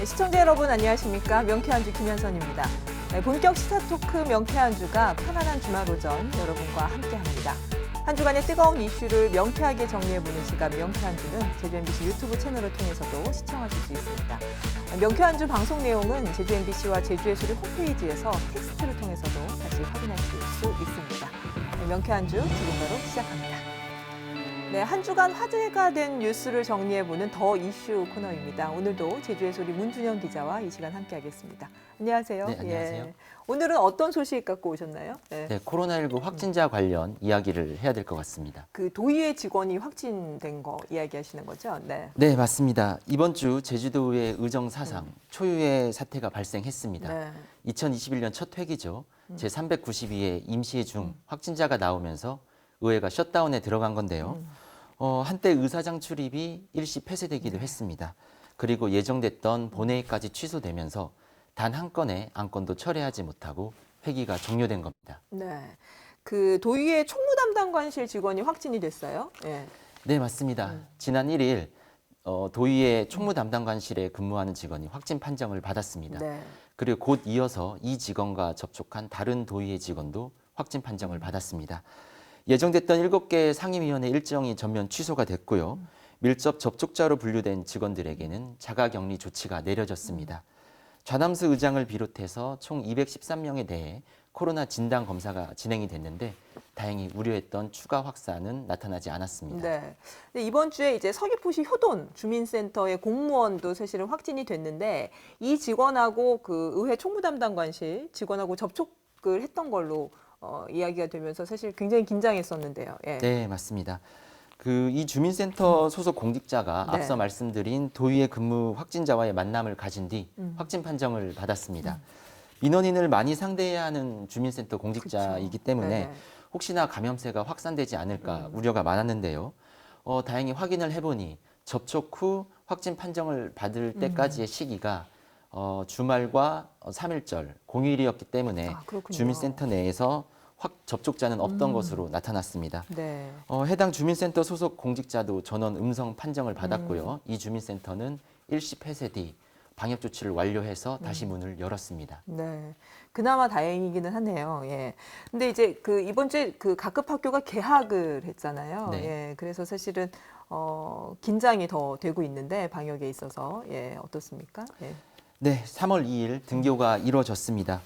시청자 여러분 안녕하십니까? 명쾌한주 김현선입니다. 본격 시사 토크 명쾌한주가 편안한 주말 오전 여러분과 함께합니다. 한 주간의 뜨거운 이슈를 명쾌하게 정리해보는 시간 명쾌한주는 제주 MBC 유튜브 채널을 통해서도 시청하실 수 있습니다. 명쾌한주 방송 내용은 제주 MBC와 제주예술이 홈페이지에서 텍스트를 통해서도 다시 확인하실 수 있습니다. 명쾌한주 지금 바로 시작합니다. 네, 한 주간 화제가 된 뉴스를 정리해보는 더 이슈 코너입니다. 오늘도 제주의 소리 문준영 기자와 이 시간 함께하겠습니다. 안녕하세요. 네, 안녕하세요. 예. 오늘은 어떤 소식 갖고 오셨나요? 네. 네, 코로나19 확진자 관련 이야기를 해야 될 것 같습니다. 그 도의회 직원이 확진된 거 이야기하시는 거죠? 네. 네, 맞습니다. 이번 주 제주도의 의정 사상 초유의 사태가 발생했습니다. 네. 2021년 첫 회기죠. 제392회 임시회 중 확진자가 나오면서 의회가 셧다운에 들어간 건데요. 한때 의사장 출입이 일시 폐쇄되기도 했습니다. 그리고 예정됐던 본회의까지 취소되면서 단 한 건의 안건도 철회하지 못하고 회기가 종료된 겁니다. 네. 그 도의회 총무담당관실 직원이 확진이 됐어요? 예. 네, 맞습니다. 지난 1일 도의회 총무담당관실에 근무하는 직원이 확진 판정을 받았습니다. 네. 그리고 곧 이어서 이 직원과 접촉한 다른 도의회 직원도 확진 판정을 받았습니다. 예정됐던 7개 상임위원회 일정이 전면 취소가 됐고요. 밀접 접촉자로 분류된 직원들에게는 자가격리 조치가 내려졌습니다. 좌남수 의장을 비롯해서 총 213명에 대해 코로나 진단 검사가 진행이 됐는데 다행히 우려했던 추가 확산은 나타나지 않았습니다. 네. 근데 이번 주에 이제 서귀포시 효돈 주민센터의 공무원도 사실은 확진이 됐는데 이 직원하고 그 의회 총무담당관실 직원하고 접촉을 했던 걸로 이야기가 되면서 사실 굉장히 긴장했었는데요. 예. 네, 맞습니다. 이 주민센터 소속 공직자가 네. 앞서 말씀드린 도의회 근무 확진자와의 만남을 가진 뒤 확진 판정을 받았습니다. 민원인을 많이 상대해야 하는 주민센터 공직자이기 때문에 네. 혹시나 감염세가 확산되지 않을까 우려가 많았는데요. 다행히 확인을 해보니 접촉 후 확진 판정을 받을 때까지의 시기가 주말과 3일절 공휴일이었기 때문에 아, 그렇군요. 주민센터 내에서 접촉자는 없던 것으로 나타났습니다. 네. 해당 주민센터 소속 공직자도 전원 음성 판정을 받았고요. 이 주민센터는 일시 폐쇄 뒤 방역 조치를 완료해서 다시 문을 열었습니다. 네. 그나마 다행이기는 하네요. 예. 근데 이제 그 이번 주에 그 각급 학교가 개학을 했잖아요. 네. 예. 그래서 사실은 긴장이 더 되고 있는데 방역에 있어서 예, 어떻습니까? 예. 네, 3월 2일 등교가 이루어졌습니다.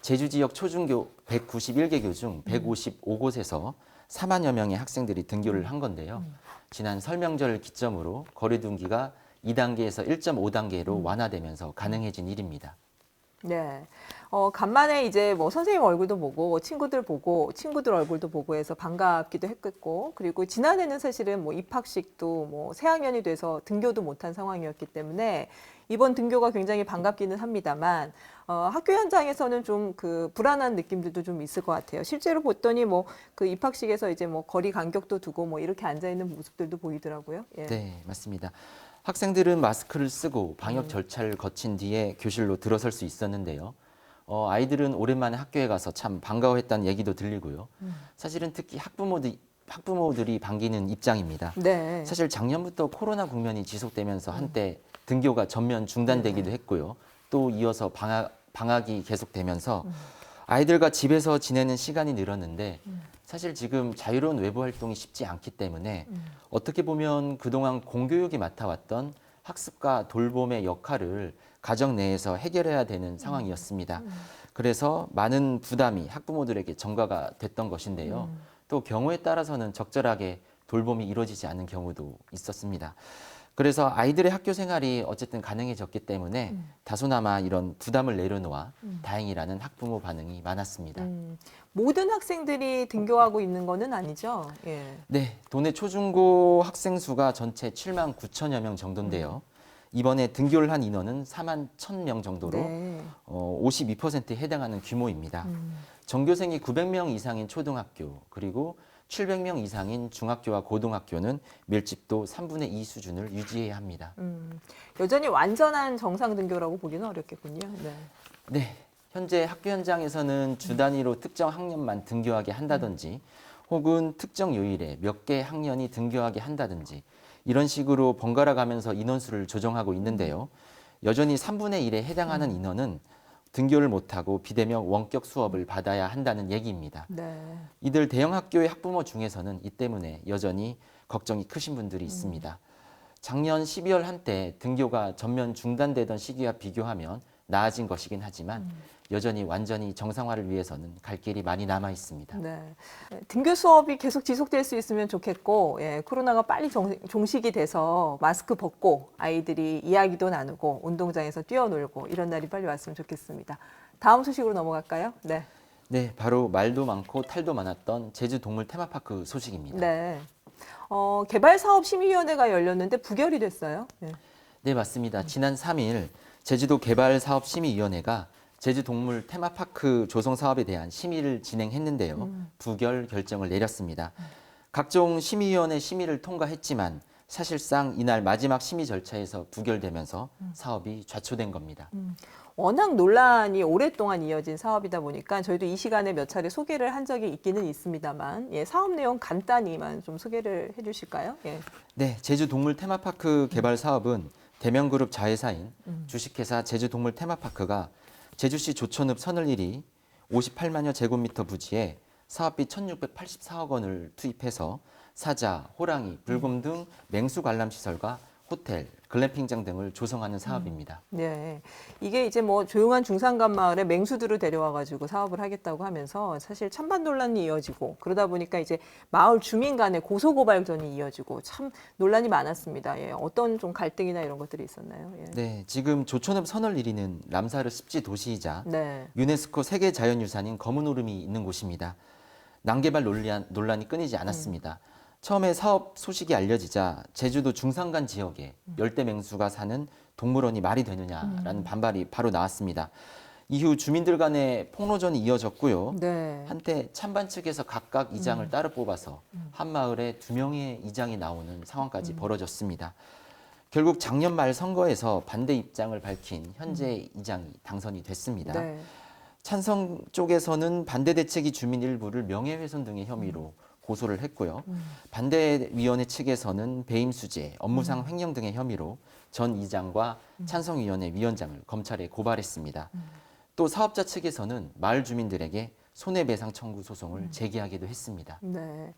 제주 지역 초중교 191개 교 중 155곳에서 4만여 명의 학생들이 등교를 한 건데요. 지난 설명절 기점으로 거리두기가 2단계에서 1.5단계로 완화되면서 가능해진 일입니다. 네. 간만에 이제 뭐 선생님 얼굴도 보고 친구들 보고 친구들 얼굴도 보고 해서 반갑기도 했겠고 그리고 지난해는 사실은 뭐 입학식도 뭐 새학년이 돼서 등교도 못한 상황이었기 때문에 이번 등교가 굉장히 반갑기는 합니다만 학교 현장에서는 좀 그 불안한 느낌들도 좀 있을 것 같아요. 실제로 봤더니 뭐 그 입학식에서 이제 뭐 거리 간격도 두고 뭐 이렇게 앉아 있는 모습들도 보이더라고요. 예. 네, 맞습니다. 학생들은 마스크를 쓰고 방역 절차를 거친 뒤에 교실로 들어설 수 있었는데요. 아이들은 오랜만에 학교에 가서 참 반가워했다는 얘기도 들리고요. 사실은 특히 학부모들이 반기는 입장입니다. 네. 사실 작년부터 코로나 국면이 지속되면서 한때 등교가 전면 중단되기도 했고요. 또 이어서 방학이 계속되면서 아이들과 집에서 지내는 시간이 늘었는데 사실 지금 자유로운 외부 활동이 쉽지 않기 때문에 어떻게 보면 그동안 공교육이 맡아왔던 학습과 돌봄의 역할을 가정 내에서 해결해야 되는 상황이었습니다. 그래서 많은 부담이 학부모들에게 전가가 됐던 것인데요. 또 경우에 따라서는 적절하게 돌봄이 이루어지지 않는 경우도 있었습니다. 그래서 아이들의 학교 생활이 어쨌든 가능해졌기 때문에 다소나마 이런 부담을 내려놓아 다행이라는 학부모 반응이 많았습니다. 모든 학생들이 등교하고 있는 거는 아니죠. 예. 네, 도내 초중고 학생 수가 전체 7만 9천여 명 정도인데요. 이번에 등교를 한 인원은 4만 1,000명 정도로 네. 52%에 해당하는 규모입니다. 전교생이 900명 이상인 초등학교 그리고 700명 이상인 중학교와 고등학교는 밀집도 3분의 2 수준을 유지해야 합니다. 여전히 완전한 정상 등교라고 보기는 어렵겠군요. 네. 네, 현재 학교 현장에서는 주 단위로 특정 학년만 등교하게 한다든지 혹은 특정 요일에 몇 개 학년이 등교하게 한다든지 이런 식으로 번갈아 가면서 인원수를 조정하고 있는데요. 여전히 3분의 1에 해당하는 인원은 등교를 못하고 비대면 원격 수업을 받아야 한다는 얘기입니다. 네. 이들 대형 학교의 학부모 중에서는 이 때문에 여전히 걱정이 크신 분들이 있습니다. 작년 12월 한때 등교가 전면 중단되던 시기와 비교하면 나아진 것이긴 하지만 여전히 완전히 정상화를 위해서는 갈 길이 많이 남아 있습니다. 네. 등교 수업이 계속 지속될 수 있으면 좋겠고, 예, 코로나가 빨리 종식이 돼서 마스크 벗고 아이들이 이야기도 나누고 운동장에서 뛰어놀고 이런 날이 빨리 왔으면 좋겠습니다. 다음 소식으로 넘어갈까요? 네. 네, 바로 말도 많고 탈도 많았던 제주 동물 테마파크 소식입니다. 네. 개발사업심의위원회가 열렸는데 부결이 됐어요. 네. 네, 맞습니다. 지난 3일 제주도 개발사업심의위원회가 제주 동물 테마파크 조성 사업에 대한 심의를 진행했는데요. 부결 결정을 내렸습니다. 각종 심의위원회 심의를 통과했지만 사실상 이날 마지막 심의 절차에서 부결되면서 사업이 좌초된 겁니다. 워낙 논란이 오랫동안 이어진 사업이다 보니까 저희도 이 시간에 몇 차례 소개를 한 적이 있기는 있습니다만, 예, 사업 내용 간단히만 좀 소개를 해주실까요? 예. 네, 제주 동물 테마파크 개발 사업은 대명그룹 자회사인 주식회사 제주 동물 테마파크가 제주시 조천읍 서늘일이 58만여 제곱미터 부지에 사업비 1,684억 원을 투입해서 사자, 호랑이, 불곰 등 맹수 관람 시설과 호텔, 글램핑장 등을 조성하는 사업입니다. 네. 이게 이제 뭐 조용한 중산간 마을에 맹수들을 데려와가지고 사업을 하겠다고 하면서 사실 찬반 논란이 이어지고 그러다 보니까 이제 마을 주민 간의 고소고발전이 이어지고 참 논란이 많았습니다. 예. 어떤 좀 갈등이나 이런 것들이 있었나요? 예. 네, 지금 조천읍 서늘일이는 람사르 습지 도시이자 네. 유네스코 세계 자연유산인 검은 오름이 있는 곳입니다. 난개발 논란이 끊이지 않았습니다. 처음에 사업 소식이 알려지자 제주도 중산간 지역에 열대맹수가 사는 동물원이 말이 되느냐라는 반발이 바로 나왔습니다. 이후 주민들 간의 폭로전이 이어졌고요. 네. 한때 찬반 측에서 각각 이장을 따로 뽑아서 한 마을에 2명의 이장이 나오는 상황까지 벌어졌습니다. 결국 작년 말 선거에서 반대 입장을 밝힌 현재 이장이 당선이 됐습니다. 네. 찬성 쪽에서는 반대 대책이 주민 일부를 명예훼손 등의 혐의로 고소를 했고요. 반대위원회 측에서는 배임수재, 업무상 횡령 등의 혐의로 전 이장과 찬성위원회 위원장을 검찰에 고발했습니다. 또 사업자 측에서는 마을 주민들에게 손해배상 청구 소송을 제기하기도 했습니다. 네.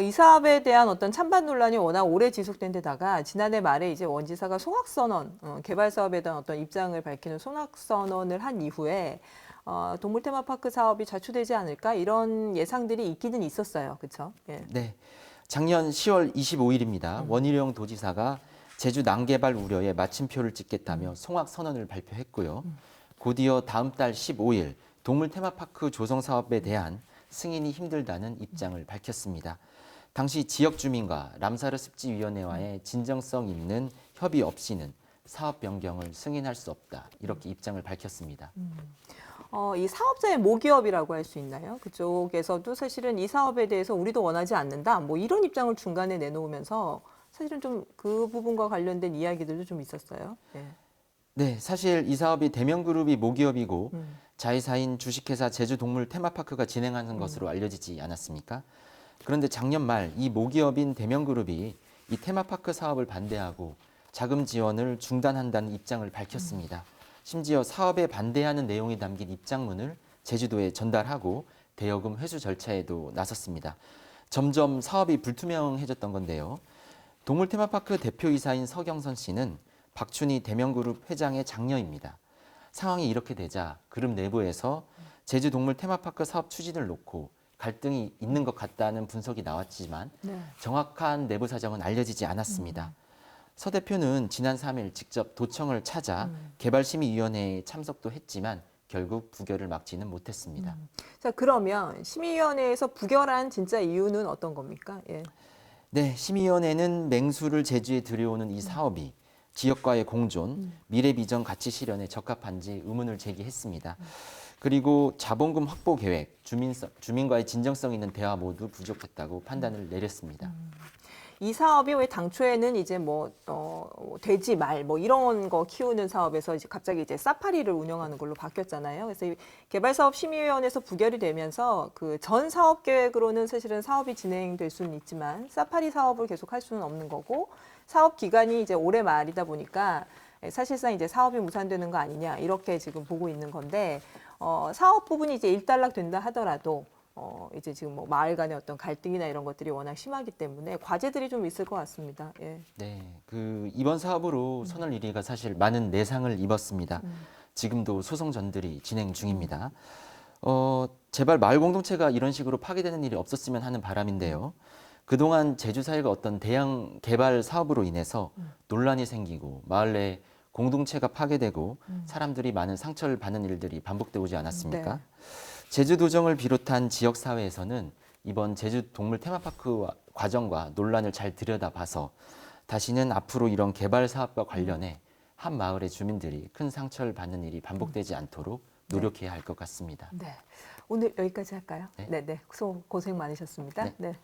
이 사업에 대한 어떤 찬반 논란이 워낙 오래 지속된 데다가 지난해 말에 이제 원지사가 송악선언, 개발 사업에 대한 어떤 입장을 밝히는 송악선언을 한 이후에 동물 테마파크 사업이 좌초되지 않을까 이런 예상들이 있기는 있었어요. 그렇죠? 예. 네. 작년 10월 25일입니다. 원희룡 도지사가 제주 난개발 우려에 마침표를 찍겠다며 송악 선언을 발표했고요. 곧이어 다음 달 15일 동물 테마파크 조성 사업에 대한 승인이 힘들다는 입장을 밝혔습니다. 당시 지역 주민과 람사르 습지위원회와의 진정성 있는 협의 없이는 사업 변경을 승인할 수 없다. 이렇게 입장을 밝혔습니다. 이 사업자의 모기업이라고 할 수 있나요? 그쪽에서도 사실은 이 사업에 대해서 우리도 원하지 않는다. 뭐 이런 입장을 중간에 내놓으면서 사실은 좀 그 부분과 관련된 이야기들도 좀 있었어요. 예. 네, 사실 이 사업이 대명그룹이 모기업이고 자회사인 주식회사 제주동물 테마파크가 진행하는 것으로 알려지지 않았습니까? 그런데 작년 말 이 모기업인 대명그룹이 이 테마파크 사업을 반대하고 자금 지원을 중단한다는 입장을 밝혔습니다. 심지어 사업에 반대하는 내용이 담긴 입장문을 제주도에 전달하고 대여금 회수 절차에도 나섰습니다. 점점 사업이 불투명해졌던 건데요. 동물 테마파크 대표이사인 서경선 씨는 박춘희 대명그룹 회장의 장녀입니다. 상황이 이렇게 되자 그룹 내부에서 제주동물 테마파크 사업 추진을 놓고 갈등이 있는 것 같다는 분석이 나왔지만 네. 정확한 내부 사정은 알려지지 않았습니다. 서 대표는 지난 3일 직접 도청을 찾아 개발심의위원회에 참석도 했지만 결국 부결을 막지는 못했습니다. 자, 그러면 심의위원회에서 부결한 진짜 이유는 어떤 겁니까? 예. 네, 심의위원회는 맹수를 제주에 들여오는 이 사업이 지역과의 공존, 미래 비전 가치 실현에 적합한지 의문을 제기했습니다. 그리고 자본금 확보 계획, 주민과의 진정성 있는 대화 모두 부족했다고 판단을 내렸습니다. 이 사업이 왜 당초에는 이제 뭐 돼지, 말 뭐 이런 거 키우는 사업에서 이제 갑자기 이제 사파리를 운영하는 걸로 바뀌었잖아요. 그래서 이 개발사업심의위원회에서 부결이 되면서 그 전 사업 계획으로는 사실은 사업이 진행될 수는 있지만 사파리 사업을 계속 할 수는 없는 거고 사업 기간이 이제 올해 말이다 보니까 사실상 이제 사업이 무산되는 거 아니냐 이렇게 지금 보고 있는 건데 사업 부분이 이제 일단락 된다 하더라도 이제 지금 뭐 마을 간의 어떤 갈등이나 이런 것들이 워낙 심하기 때문에 과제들이 좀 있을 것 같습니다. 예. 네, 그 이번 사업으로 선월 1위가 사실 많은 내상을 입었습니다. 지금도 소송전들이 진행 중입니다. 제발 마을 공동체가 이런 식으로 파괴되는 일이 없었으면 하는 바람인데요. 그동안 제주사회가 어떤 대형 개발 사업으로 인해서 논란이 생기고 마을 내 공동체가 파괴되고 사람들이 많은 상처를 받는 일들이 반복되고 오지 않았습니까? 네. 제주도정을 비롯한 지역사회에서는 이번 제주 동물 테마파크 과정과 논란을 잘 들여다봐서 다시는 앞으로 이런 개발 사업과 관련해 한 마을의 주민들이 큰 상처를 받는 일이 반복되지 않도록 노력해야 할 것 같습니다. 네. 오늘 여기까지 할까요? 네. 네, 네. 고생 많으셨습니다. 네. 네.